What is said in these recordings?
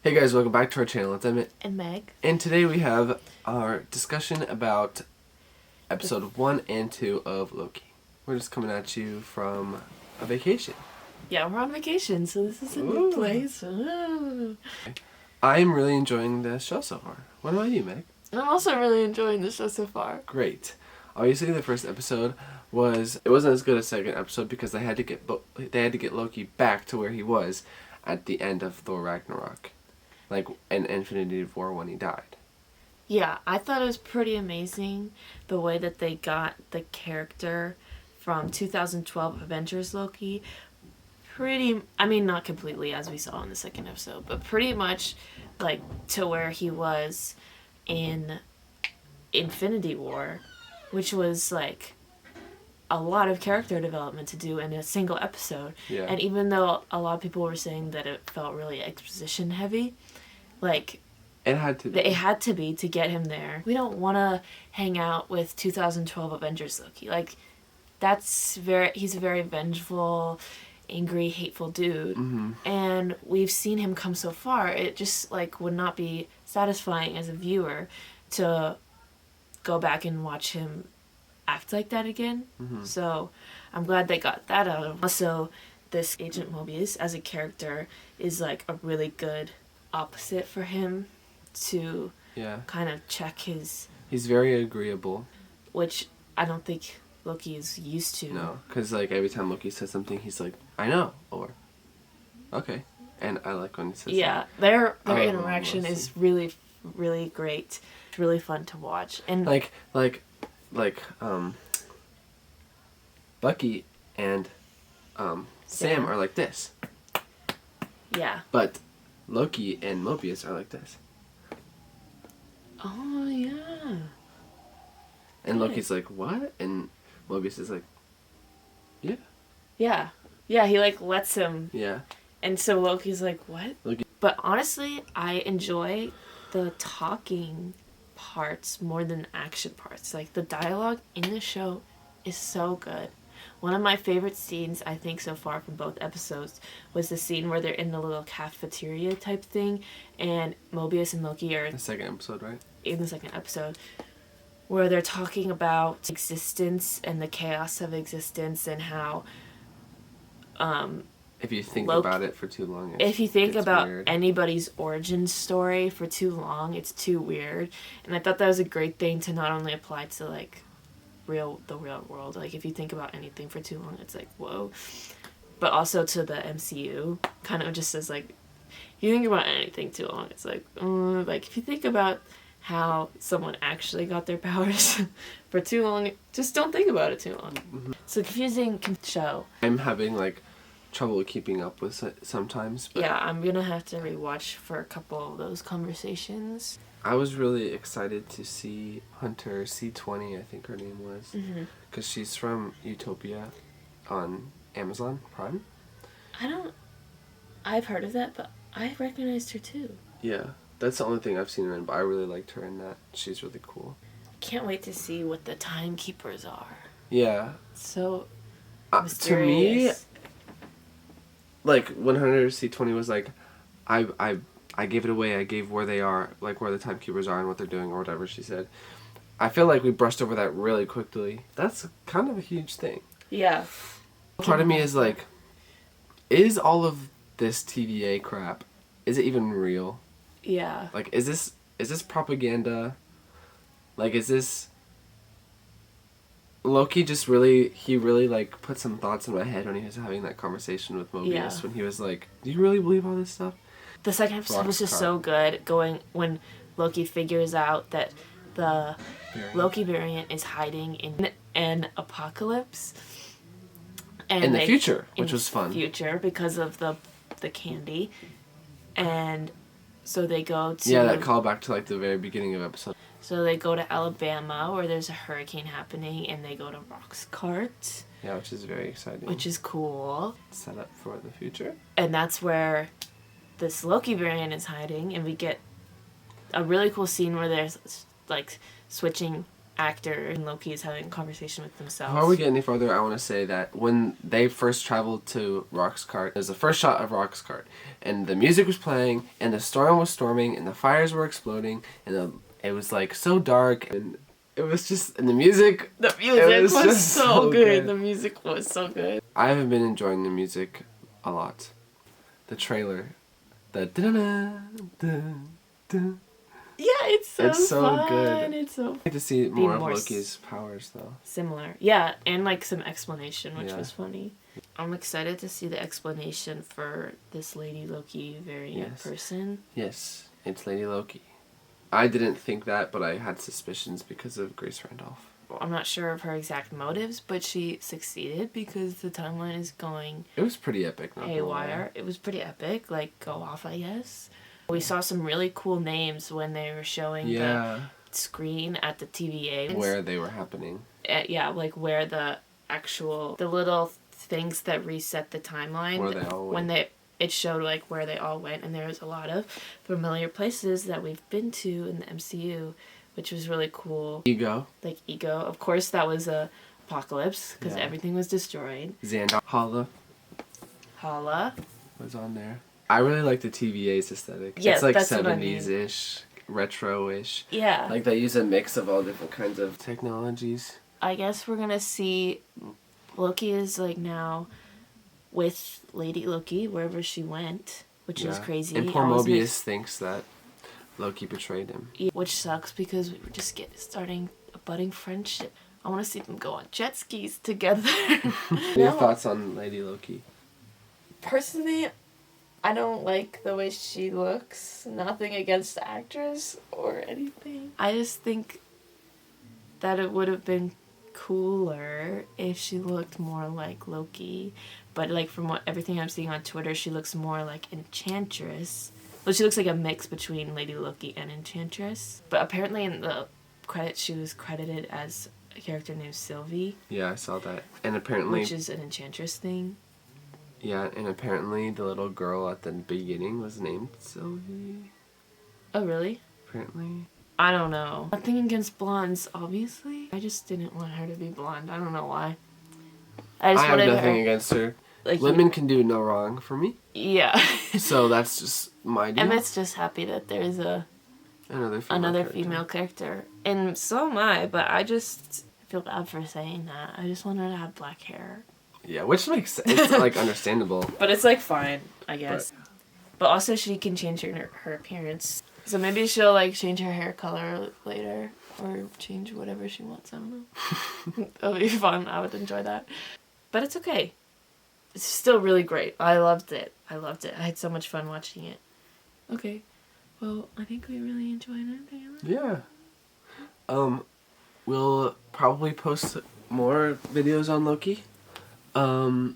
Hey guys, welcome back to our channel. It's Emmett and Meg. And today we have our discussion about episode 1 and 2 of Loki. We're just coming at you from a vacation. Yeah, we're on vacation, so this is a new place. I'm really enjoying the show so far. What about you, Meg? I'm also really enjoying the show so far. Great. Obviously, the first episode wasn't as good as the second episode because they had to get Loki back to where he was at the end of Thor Ragnarok. Like in Infinity War when he died. Yeah, I thought it was pretty amazing the way that they got the character from 2012 Avengers Loki. Not completely as we saw in the second episode, but pretty much like to where he was in Infinity War, which was like a lot of character development to do in a single episode. Yeah. And even though a lot of people were saying that it felt really exposition heavy, like it had to be. It had to be to get him there. We don't want to hang out with 2012 Avengers Loki. Like he's a very vengeful, angry, hateful dude. Mm-hmm. And we've seen him come so far. It just like would not be satisfying as a viewer to go back and watch him act like that again. Mm-hmm. So I'm glad they got that out of him. Also, this Agent Mobius as a character is like a really good opposite for him to kind of check his... He's very agreeable. Which I don't think Loki is used to. No, because like every time Loki says something, he's like, I know, or okay. And I like when he says that. Their interaction is really, really great. It's really fun to watch. And like Bucky and Sam are like this. Yeah. But Loki and Mobius are like this. Oh, yeah. And Loki's like, what? And Mobius is like, yeah. Yeah. Yeah, he like lets him. Yeah. And so Loki's like, what? Loki. But honestly, I enjoy the talking parts more than the action parts. Like the dialogue in the show is so good. One of my favorite scenes, I think, so far from both episodes was the scene where they're in the little cafeteria type thing, and Mobius and Loki are... The second episode, right? In the second episode, where they're talking about existence and the chaos of existence and how... if you think about it for too long, if you think about weird. Anybody's origin story for too long, it's too weird. And I thought that was a great thing to not only apply to, like, the real world. Like, if you think about anything for too long, it's like, whoa. But also to the MCU, kind of just as, like, if you think about anything too long, it's like, if you think about how someone actually got their powers for too long, just don't think about it too long. Mm-hmm. It's a confusing show. I'm having, like, trouble keeping up with it sometimes. But yeah, I'm gonna have to rewatch for a couple of those conversations. I was really excited to see Hunter C20, I think her name was, because she's from Utopia on Amazon Prime. I've heard of that, but I recognized her too. Yeah, that's the only thing I've seen her in, but I really liked her in that. She's really cool. Can't wait to see what the timekeepers are. Yeah. So to me, like when Hunter C20 was like, I gave it away. I gave where they are, like where the timekeepers are and what they're doing or whatever she said. I feel like we brushed over that really quickly. That's kind of a huge thing. Yeah. Part of me is like, is all of this TVA crap, is it even real? Yeah. Like, is this propaganda? Like, is this... Loki just really like put some thoughts in my head when he was having that conversation with Mobius when he was like, do you really believe all this stuff? The second episode was just so good, when Loki figures out that the Loki variant is hiding in an apocalypse. And in the future, which was fun. Future, because of the candy. And so they go to... Yeah, that callback to like the very beginning of episode. So they go to Alabama, where there's a hurricane happening, and they go to Roxcart. Yeah, which is very exciting. Which is cool. Set up for the future. And that's where this Loki variant is hiding, and we get a really cool scene where there's like switching actor and Loki is having a conversation with themselves. Before we get any further, I want to say that when they first traveled to Roxcart, there's the first shot of Roxcart, and the music was playing, and the storm was storming, and the fires were exploding, and it was like so dark, and it was just, and the music was so good. The music was so good. I haven't been enjoying the music a lot. The trailer, the da-da-da-da-da. Yeah, it's so fun. Good. It's so I get to see more of Loki's powers, though. Similar. Yeah, and like some explanation, which was funny. I'm excited to see the explanation for this Lady Loki variant person. Yes, it's Lady Loki. I didn't think that, but I had suspicions because of Grace Randolph. I'm not sure of her exact motives, but she succeeded because the timeline is going... It was pretty epic. Haywire. It was pretty epic. Like, go off, I guess. We saw some really cool names when they were showing the screen at the TVA. Where they were happening. Yeah, like where the little things that reset the timeline. Where they all went. It showed like where they all went, and there was a lot of familiar places that we've been to in the MCU, which was really cool. Ego. Like Ego. Of course, that was a apocalypse because everything was destroyed. Xandar. Hala was on there. I really like the TVA's aesthetic. Yeah, it's like that's 70s-ish, retro-ish. Yeah. Like they use a mix of all different kinds of technologies. I guess we're gonna see Loki is like now with Lady Loki wherever she went, which is crazy. And poor Mobius thinks that Loki betrayed him. Which sucks because we were just starting a budding friendship. I want to see them go on jet skis together. Your thoughts on Lady Loki? Personally, I don't like the way she looks. Nothing against the actress or anything. I just think that it would have been cooler if she looked more like Loki. But like from everything I'm seeing on Twitter, she looks more like Enchantress. Well, she looks like a mix between Lady Loki and Enchantress. But apparently in the credits, she was credited as a character named Sylvie. Yeah, I saw that. And apparently... Which is an Enchantress thing. Yeah, and apparently the little girl at the beginning was named Sylvie. Oh, really? Apparently. I don't know. Nothing against blondes, obviously. I just didn't want her to be blonde. I don't know why. I have nothing against her. Like, women can do no wrong for me. Yeah. So that's just my deal. Emmett's just happy that there's another female character. And so am I, but I just feel bad for saying that. I just want her to have black hair. Yeah, which makes sense. It's like understandable. But it's like fine, I guess. But also she can change her appearance. So maybe she'll like change her hair color later. Or change whatever she wants, I don't know. That'll be fun. I would enjoy that. But it's okay. It's still really great. I loved it. I had so much fun watching it. Okay. Well, I think we really enjoyed it. Yeah. We'll probably post more videos on Loki. Yeah,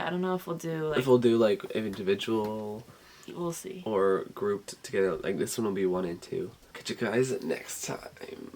I don't know if we'll do like individual. We'll see. Or grouped together. Like this one will be 1 and 2. Catch you guys next time.